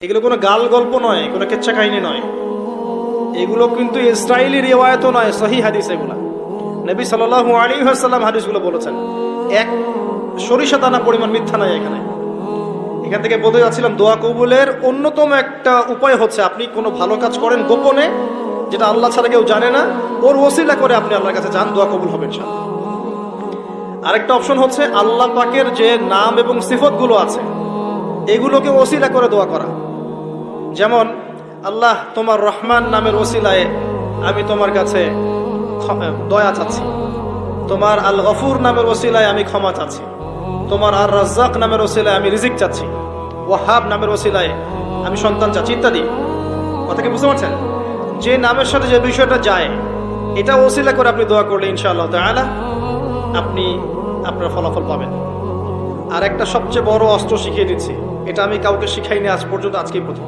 এগুলো কোনো গাল গল্প নয়, কোনো কেচ্ছা কাহিনী নয়, এগুলো কিন্তু ইসরায়েলি রিওয়ায়াতও নয়, সহিহ হাদিস এগুলা। নবী সাল্লাল্লাহু আলাইহি ওয়াসাল্লাম হাদিসগুলো বলেছেন, এক সরিষা দানা পরিমাণ মিথ্যা নাই এখানে। এখান থেকে বলতে যাচ্ছিলাম, দোয়া কবুলের অন্যতম একটা উপায় হচ্ছে আপনি কোনো ভালো কাজ করেন গোপনে, যেটা আল্লাহ ছাড়া কেউ জানে না, ওর ওসিলা করে আপনি আল্লাহর কাছে যান, দোয়া কবুল হবে ইনশাআল্লাহ। আরেকটা অপশন হচ্ছে আল্লাহ পাকের যে নাম এবং সিফতগুলো আছে এগুলোকে ওসিলা করে দোয়া করা। যেমন, আল্লাহ তোমার রহমান নামের ওসিলায় আমি তোমার কাছে দয়া চাচ্ছি, তোমার আল গফুর নামের ওসিলায় আমি ক্ষমা চাচ্ছি, তোমার আর রাজ্জাক নামের ওসিলায় আমি রিজিক চাচ্ছি, ওয়াহাব নামের ওসিলায় আমি সন্তান চাচ্ছি, ইত্যাদি। কথা কি বুঝতে পারছেন? যে নামের সাথে যে বিষয়টা যায় এটা ওসিলা করে আপনি দোয়া করলে ইনশাআল্লাহ তাআলা আপনি আপনার ফলাফল পাবেন। আর একটা সবচেয়ে বড় অস্ত্র শিখিয়ে দিচ্ছি, এটা আমি কাউকে শিখাইনি আজ পর্যন্ত, আজকেই প্রথম।